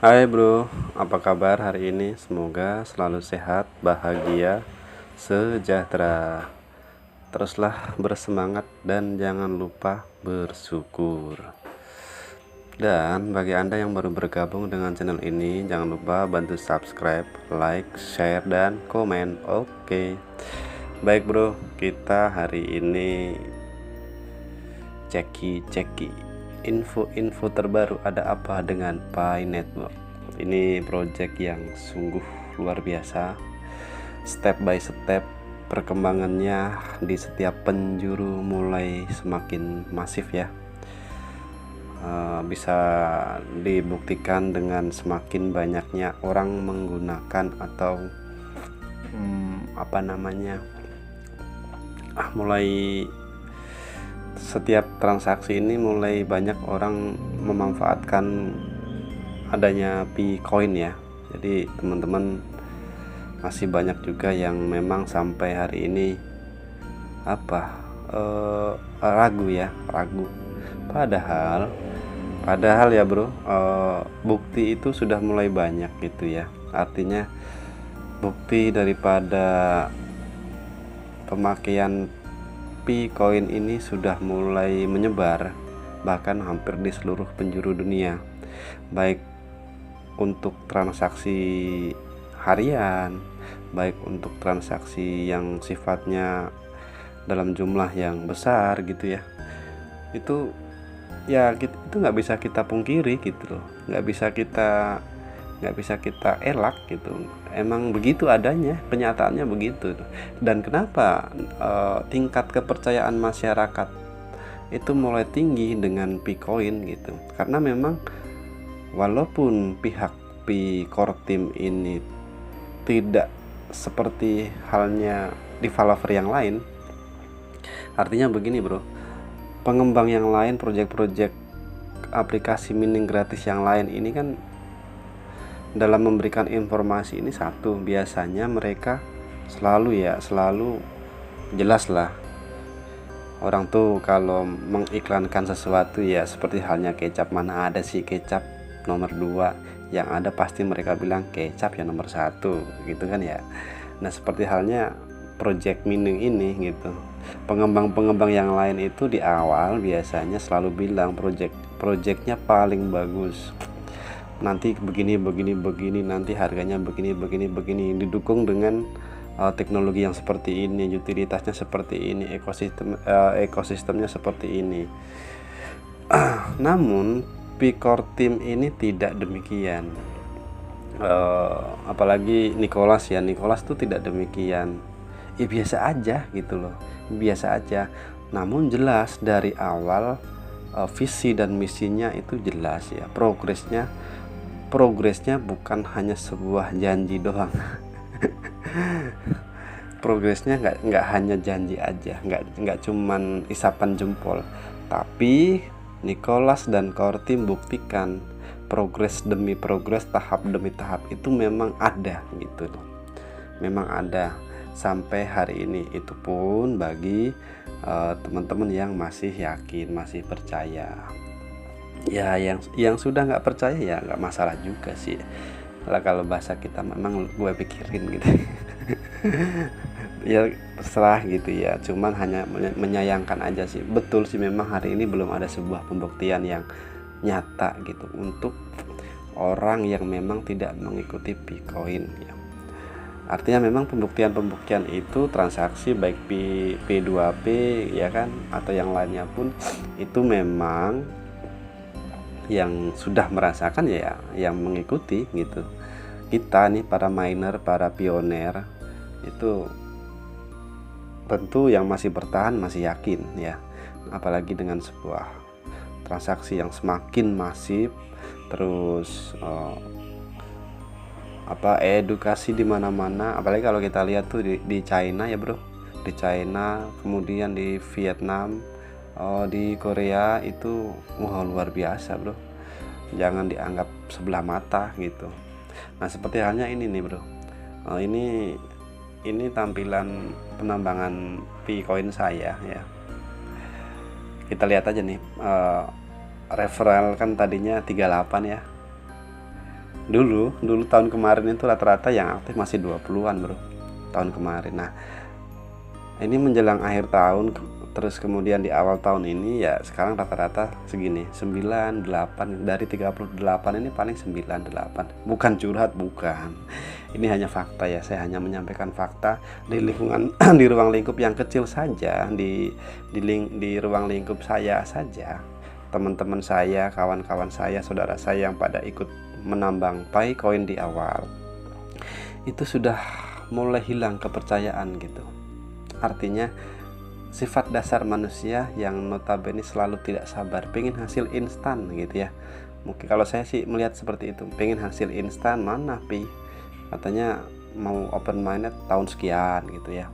Hai bro, apa kabar hari ini? Semoga selalu sehat, bahagia, sejahtera. Teruslah bersemangat dan jangan lupa bersyukur. Dan bagi Anda yang baru bergabung dengan channel ini, jangan lupa bantu subscribe, like, share, dan komen. Oke. Baik bro, kita hari ini ceki info-info terbaru ada apa dengan Pi Network. Ini project yang sungguh luar biasa, step by step perkembangannya di setiap penjuru mulai semakin masif ya. Bisa dibuktikan dengan semakin banyaknya orang menggunakan atau mulai setiap transaksi ini mulai banyak orang memanfaatkan adanya Picoin ya. Jadi teman-teman masih banyak juga yang memang sampai hari ini ragu. Padahal ya bro, bukti itu sudah mulai banyak gitu ya. Artinya bukti daripada pemakaian Picoin ini sudah mulai menyebar bahkan hampir di seluruh penjuru dunia, baik untuk transaksi harian, baik untuk transaksi yang sifatnya dalam jumlah yang besar gitu ya. Itu itu nggak bisa kita pungkiri gitu loh, nggak bisa kita elak gitu. Emang begitu adanya, kenyataannya begitu. Dan kenapa tingkat kepercayaan masyarakat itu mulai tinggi dengan Picoin gitu? Karena memang walaupun pihak Core Team ini tidak seperti halnya developer yang lain, artinya begini bro, pengembang yang lain, project-project aplikasi mining gratis yang lain ini kan dalam memberikan informasi ini satu, biasanya mereka selalu jelas lah. Orang tuh kalau mengiklankan sesuatu ya seperti halnya kecap, mana ada sih kecap nomor 2, yang ada pasti mereka bilang kecap yang nomor 1 gitu kan ya. Nah seperti halnya project mining ini gitu, pengembang-pengembang yang lain itu di awal biasanya selalu bilang projectnya paling bagus, nanti begini, nanti harganya begini, didukung dengan teknologi yang seperti ini, utilitasnya seperti ini, ekosistemnya seperti ini. Namun Core Team ini tidak demikian. Apalagi Nicholas tuh tidak demikian. Biasa aja gitu loh, biasa aja. Namun jelas dari awal visi dan misinya itu jelas ya. Progresnya bukan hanya sebuah janji doang. Progresnya nggak hanya janji aja, nggak cuman isapan jempol, tapi Nicholas dan Core Team buktikan progres demi progres, tahap demi tahap itu memang ada gitu loh. Memang ada sampai hari ini. Itu pun bagi teman-teman yang masih yakin, masih percaya. Ya yang sudah nggak percaya ya nggak masalah juga sih lah, kalau bahasa kita memang gue pikirin gitu. Ya terserah gitu ya, cuman hanya menyayangkan aja sih. Betul sih, memang hari ini belum ada sebuah pembuktian yang nyata gitu untuk orang yang memang tidak mengikuti Picoin ya. Artinya memang pembuktian itu transaksi baik P2P ya kan, atau yang lainnya pun itu memang yang sudah merasakan ya yang mengikuti gitu. Kita nih para miner, para pioner itu tentu yang masih bertahan, masih yakin ya. Apalagi dengan sebuah transaksi yang semakin masif, terus edukasi di mana-mana. Apalagi kalau kita lihat tuh di China ya bro, di China, kemudian di Vietnam, di Korea itu luar biasa bro, jangan dianggap sebelah mata gitu. Nah seperti halnya ini nih bro, ini tampilan penambangan Picoin saya ya. Kita lihat aja nih, referral kan tadinya 38 ya, Dulu tahun kemarin itu rata-rata yang aktif masih 20-an bro, tahun kemarin. Nah ini menjelang akhir tahun, terus kemudian di awal tahun ini ya sekarang rata-rata segini, 98. Dari 38 ini paling 98. Bukan curhat, bukan, ini hanya fakta ya. Saya hanya menyampaikan fakta di lingkungan di ruang lingkup yang kecil saja, di ruang lingkup saya saja. Teman-teman saya, kawan-kawan saya, saudara saya yang pada ikut menambang Picoin di awal itu sudah mulai hilang kepercayaan gitu. Artinya sifat dasar manusia yang notabene selalu tidak sabar, pengen hasil instan gitu ya. Mungkin kalau saya sih melihat seperti itu, pengen hasil instan. Mana Pi katanya mau open minded tahun sekian gitu ya.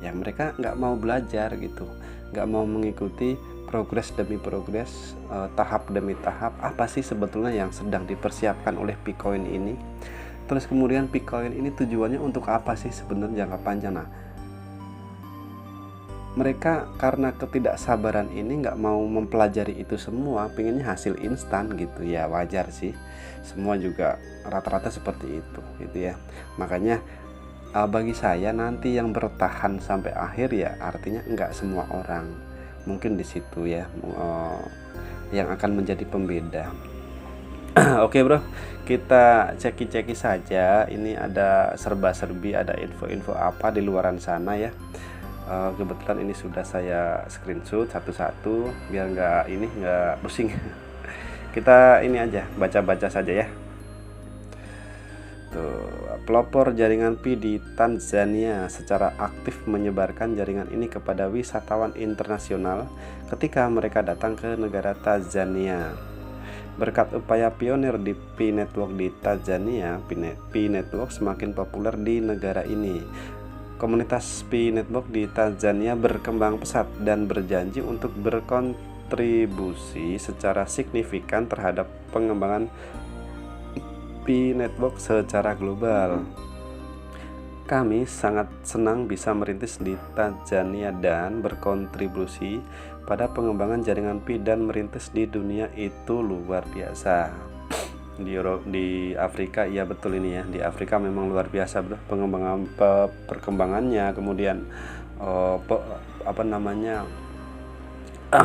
Ya mereka nggak mau belajar gitu, nggak mau mengikuti progres demi progres, tahap demi tahap. Apa sih sebetulnya yang sedang dipersiapkan oleh Picoin ini? Terus kemudian Picoin ini tujuannya untuk apa sih sebenarnya jangka panjang? Nah, mereka karena ketidaksabaran ini nggak mau mempelajari itu semua, pengennya hasil instan gitu ya. Wajar sih, semua juga rata-rata seperti itu gitu ya. Makanya bagi saya nanti yang bertahan sampai akhir ya artinya nggak semua orang, mungkin di situ ya yang akan menjadi pembeda. Oke bro, kita ceki-ceki saja. Ini ada serba-serbi, ada info-info apa di luaran sana ya. Kebetulan ini sudah saya screenshot satu-satu biar nggak pusing. Kita ini aja baca-baca saja ya. Tuh, pelopor jaringan Pi di Tanzania secara aktif menyebarkan jaringan ini kepada wisatawan internasional ketika mereka datang ke negara Tanzania. Berkat upaya pionir di Pi Network di Tanzania, Pi Network semakin populer di negara ini. Komunitas Pi Network di Tanzania berkembang pesat dan berjanji untuk berkontribusi secara signifikan terhadap pengembangan Pi Network secara global. Kami sangat senang bisa merintis di Tanzania dan berkontribusi pada pengembangan jaringan Pi dan merintis di dunia itu luar biasa. Di Afrika, iya betul ini ya, di Afrika memang luar biasa bro perkembangannya. Kemudian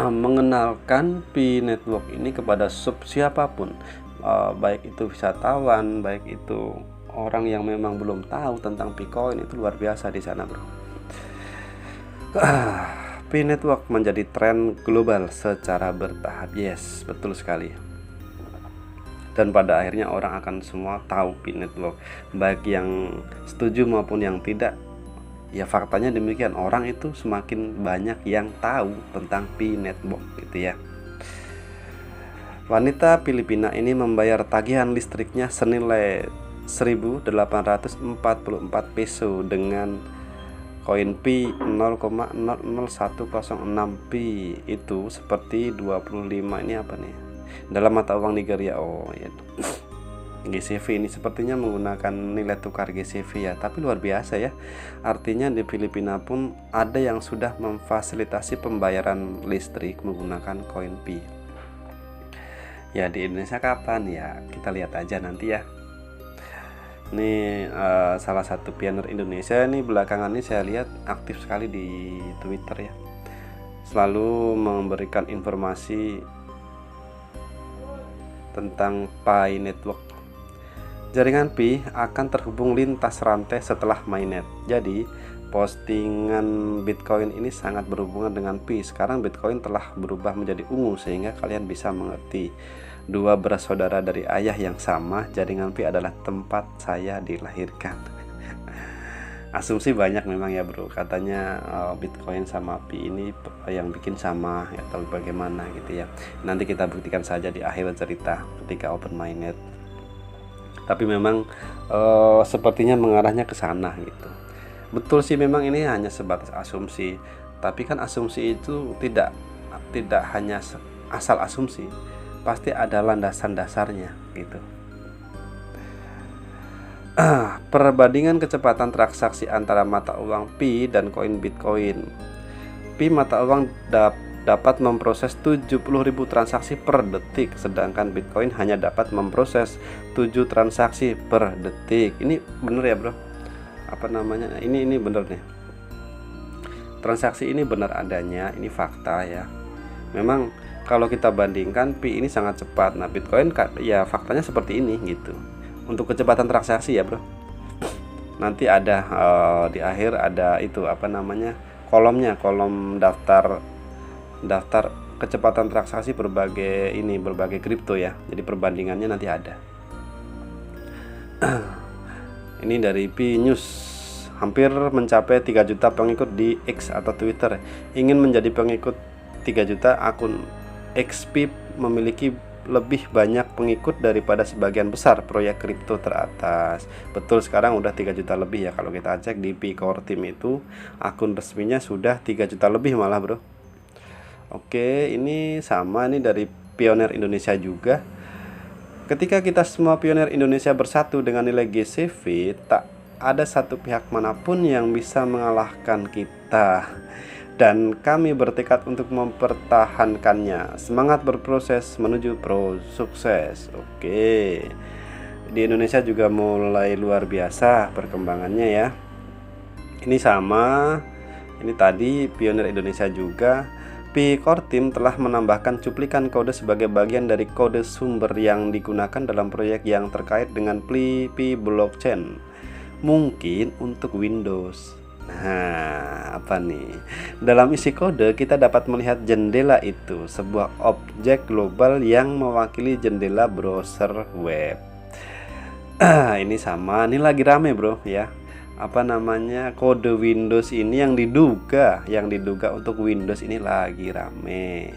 mengenalkan Pi Network ini kepada siapapun, baik itu wisatawan, baik itu orang yang memang belum tahu tentang Picoin, itu luar biasa di sana bro. Pi Network menjadi tren global secara bertahap. Yes, betul sekali. Dan pada akhirnya orang akan semua tahu Pi Network, baik yang setuju maupun yang tidak. Ya faktanya demikian, orang itu semakin banyak yang tahu tentang Pi Network gitu ya. Wanita Filipina ini membayar tagihan listriknya senilai 1.844 peso dengan koin Pi 0,00106 Pi. Itu seperti 25 ini apa nih dalam mata uang Nigeria. Oh ya, GCV ini sepertinya menggunakan nilai tukar GCV ya, tapi luar biasa ya. Artinya di Filipina pun ada yang sudah memfasilitasi pembayaran listrik menggunakan koin Pi. Ya di Indonesia kapan ya, kita lihat aja nanti ya. Ini salah satu pionir Indonesia ini belakangan ini saya lihat aktif sekali di Twitter ya, selalu memberikan informasi tentang Pi Network. Jaringan Pi akan terhubung lintas rantai setelah mainnet. Jadi postingan Bitcoin ini sangat berhubungan dengan Pi. Sekarang Bitcoin telah berubah menjadi ungu sehingga kalian bisa mengerti. Dua bersaudara dari ayah yang sama, jaringan Pi adalah tempat saya dilahirkan. Asumsi banyak memang ya bro, katanya Bitcoin sama Pi ini yang bikin sama ya, atau bagaimana gitu ya. Nanti kita buktikan saja di akhir cerita ketika open minded. Tapi memang sepertinya mengarahnya ke sana gitu. Betul sih, memang ini hanya sebatas asumsi. Tapi kan asumsi itu tidak hanya asal asumsi, pasti ada landasan dasarnya gitu. Perbandingan kecepatan transaksi antara mata uang Pi dan koin Bitcoin. Pi mata uang dapat memproses 70.000 transaksi per detik, sedangkan Bitcoin hanya dapat memproses 7 transaksi per detik. Ini bener ya bro, ini bener nih, transaksi ini benar adanya, ini fakta ya. Memang kalau kita bandingkan Pi ini sangat cepat. Nah Bitcoin ya faktanya seperti ini gitu. Untuk kecepatan transaksi ya bro, nanti ada di akhir ada itu kolomnya, kolom daftar kecepatan transaksi berbagai kripto ya. Jadi perbandingannya nanti ada. Ini dari Pi News. Hampir mencapai 3 juta pengikut di X atau Twitter. Ingin menjadi pengikut 3 juta, akun XP memiliki lebih banyak pengikut daripada sebagian besar proyek kripto teratas. Betul, sekarang udah 3 juta lebih ya. Kalau kita cek di Pi Core Team itu akun resminya sudah 3 juta lebih malah bro. Oke, ini sama nih dari Pioneer Indonesia juga. Ketika kita semua pionir Indonesia bersatu dengan nilai GCV, tak ada satu pihak manapun yang bisa mengalahkan kita. Dan kami bertekad untuk mempertahankannya. Semangat berproses menuju pro sukses. Oke. Di Indonesia juga mulai luar biasa perkembangannya ya. Ini sama. Ini tadi Pioneer Indonesia juga. Pi Core Team telah menambahkan cuplikan kode sebagai bagian dari kode sumber yang digunakan dalam proyek yang terkait dengan Pi Blockchain. Mungkin untuk Windows. Nah, apa nih? Dalam isi kode kita dapat melihat jendela itu, sebuah objek global yang mewakili jendela browser web. Ini sama, ini lagi rame bro ya. Kode Windows ini yang diduga untuk Windows ini lagi rame.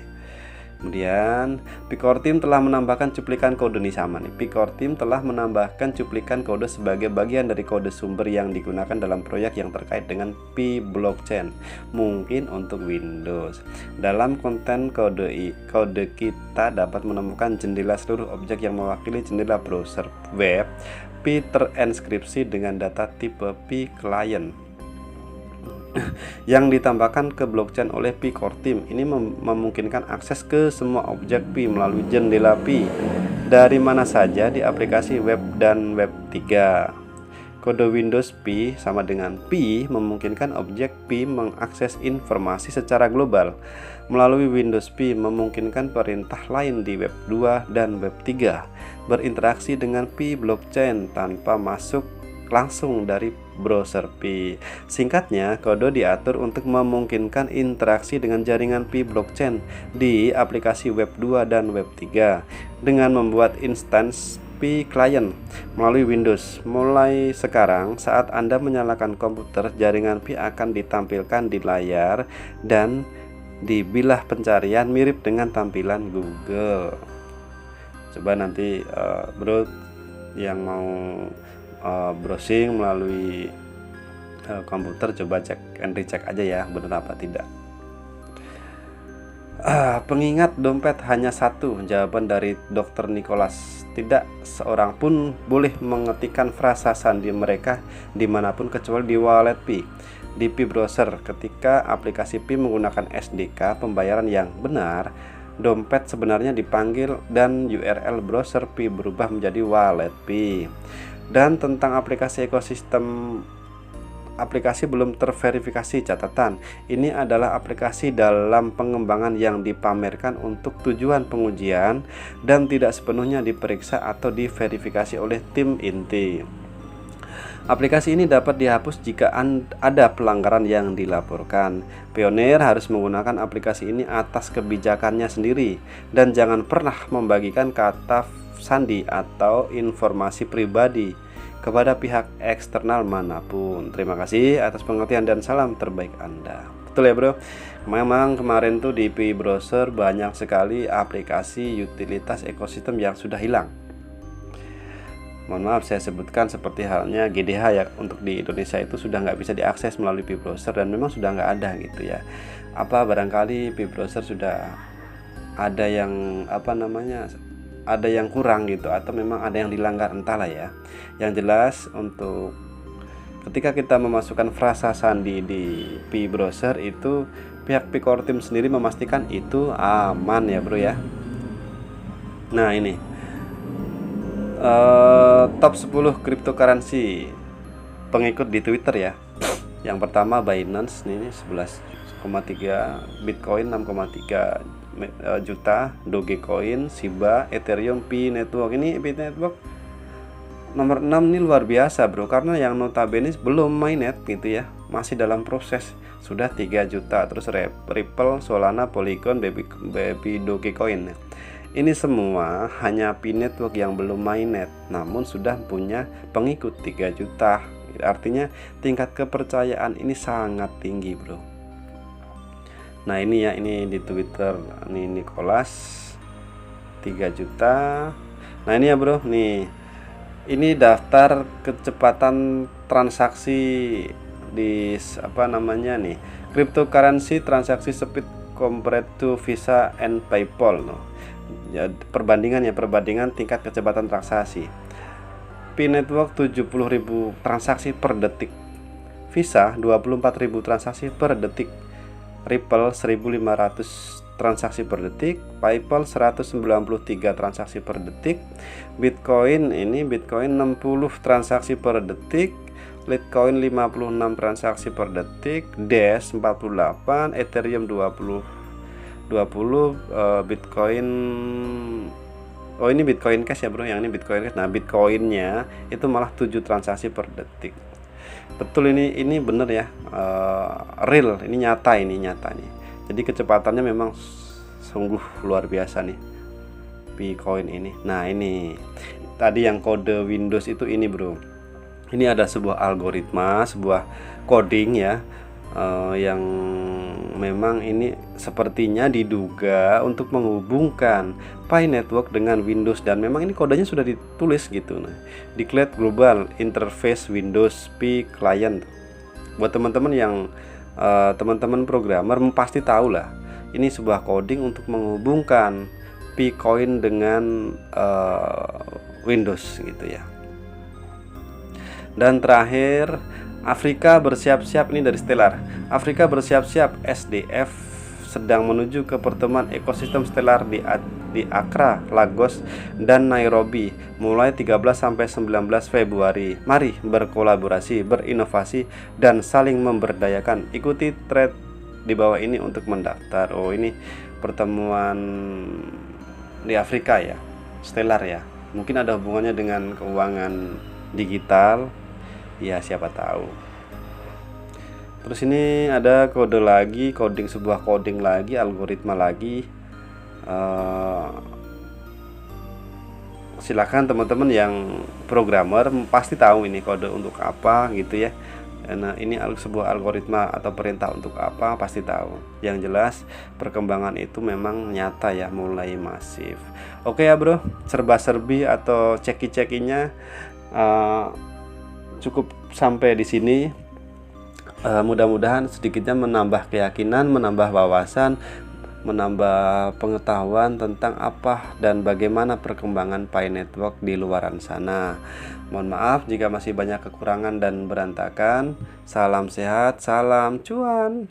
Kemudian Pi Core Team telah menambahkan cuplikan kode nih sama nih. Pi Core Team telah menambahkan cuplikan kode sebagai bagian dari kode sumber yang digunakan dalam proyek yang terkait dengan Pi Blockchain. Mungkin untuk Windows. Dalam konten kode kita dapat menemukan jendela seluruh objek yang mewakili jendela browser web. Pi terenskripsi dengan data tipe Pi client yang ditambahkan ke blockchain oleh Pi Core Team. Ini memungkinkan akses ke semua objek Pi melalui jendela Pi dari mana saja di aplikasi web dan web 3. Kode Windows Pi sama dengan Pi memungkinkan objek Pi mengakses informasi secara global. Melalui Windows Pi memungkinkan perintah lain di web 2 dan web 3 berinteraksi dengan Pi Blockchain tanpa masuk langsung dari browser Pi. Singkatnya, kode diatur untuk memungkinkan interaksi dengan jaringan Pi Blockchain di aplikasi web 2 dan web 3 dengan membuat instance Pi client melalui Windows. Mulai sekarang, saat Anda menyalakan komputer, jaringan Pi akan ditampilkan di layar dan di bilah pencarian mirip dengan tampilan Google. Coba nanti bro yang mau browsing melalui komputer, coba cek and recheck aja ya benar apa tidak. Pengingat dompet hanya satu, jawaban dari Dr. Nicholas. Tidak seorang pun boleh mengetikkan frasa sandi mereka dimanapun kecuali di wallet Pi, di Pi browser. Ketika aplikasi Pi menggunakan SDK pembayaran yang benar, dompet sebenarnya dipanggil dan URL browser Pi berubah menjadi wallet Pi. Dan tentang aplikasi ekosistem aplikasi belum terverifikasi, catatan ini adalah aplikasi dalam pengembangan yang dipamerkan untuk tujuan pengujian dan tidak sepenuhnya diperiksa atau diverifikasi oleh tim inti. Aplikasi ini dapat dihapus jika ada pelanggaran yang dilaporkan. Pioneer harus menggunakan aplikasi ini atas kebijakannya sendiri dan jangan pernah membagikan kata sandi atau informasi pribadi kepada pihak eksternal manapun. Terima kasih atas pengertian dan salam terbaik Anda. Betul ya bro, memang kemarin tuh di Pi browser banyak sekali aplikasi utilitas ekosistem yang sudah hilang. Mohon maaf saya sebutkan seperti halnya GDH ya, untuk di Indonesia itu sudah nggak bisa diakses melalui Pi browser dan memang sudah nggak ada gitu ya. Barangkali Pi browser sudah ada yang ada yang kurang gitu, atau memang ada yang dilanggar, entahlah ya. Yang jelas untuk ketika kita memasukkan frasa sandi di Pi browser itu Pihak Pi Core Team sendiri memastikan itu aman ya bro ya. Nah ini top 10 cryptocurrency pengikut di Twitter ya. Yang pertama Binance ini 11,3, Bitcoin 6,3 juta, Dogecoin, Shiba, Ethereum, Pi Network. Ini Pi Network nomor 6 ini luar biasa bro, karena yang notabene belum mainnet gitu ya, masih dalam proses, sudah 3 juta. Terus Ripple, Solana, Polygon, Baby Dogecoin. Ini semua hanya Pi Network yang belum mainnet, namun sudah punya pengikut 3 juta. Artinya tingkat kepercayaan ini sangat tinggi bro. Nah ini ya, ini di Twitter, ini Nicholas 3 juta. Nah ini ya bro, nih ini daftar kecepatan transaksi di apa namanya nih, cryptocurrency transaksi speed compared to Visa and PayPal no. Ya, perbandingan tingkat kecepatan transaksi. Pi Network 70.000 transaksi per detik, Visa 24.000 transaksi per detik, Ripple 1.500 transaksi per detik, PayPal 193 transaksi per detik, Bitcoin 60 transaksi per detik, Litecoin 56 transaksi per detik, Dash 48, Ethereum 20 Bitcoin. Oh ini Bitcoin Cash ya bro, yang ini Bitcoin Cash. Nah Bitcoinnya itu malah 7 transaksi per detik. Betul, ini bener ya, real, ini nyata nih. Jadi kecepatannya memang sungguh luar biasa nih Bitcoin ini. Nah ini tadi yang kode Windows itu ini bro, ini ada sebuah algoritma, sebuah coding ya, yang memang ini sepertinya diduga untuk menghubungkan Pi Network dengan Windows, dan memang ini kodenya sudah ditulis gitu. Nah, Declared Global Interface Windows Pi Client. Buat teman-teman yang teman-teman programmer pasti tahu lah, ini sebuah coding untuk menghubungkan Picoin dengan Windows gitu ya. Dan terakhir, Afrika bersiap-siap, ini dari Stellar. Afrika bersiap-siap, SDF sedang menuju ke pertemuan ekosistem Stellar di Accra, Lagos, dan Nairobi mulai 13 sampai 19 Februari. Mari berkolaborasi, berinovasi, dan saling memberdayakan. Ikuti thread di bawah ini untuk mendaftar. Oh, ini pertemuan di Afrika ya, Stellar ya. Mungkin ada hubungannya dengan keuangan digital. Ya siapa tahu. Terus ini ada kode lagi, sebuah coding lagi, algoritma lagi. Silakan teman-teman yang programmer pasti tahu ini kode untuk apa gitu ya. Nah ini sebuah algoritma atau perintah untuk apa pasti tahu. Yang jelas perkembangan itu memang nyata ya, mulai masif. Oke ya bro, serba-serbi atau ceki-cekinya cukup sampai di sini. Mudah-mudahan sedikitnya menambah keyakinan, menambah wawasan, menambah pengetahuan tentang apa dan bagaimana perkembangan Pi Network di luaran sana. Mohon maaf jika masih banyak kekurangan dan berantakan. Salam sehat, salam cuan.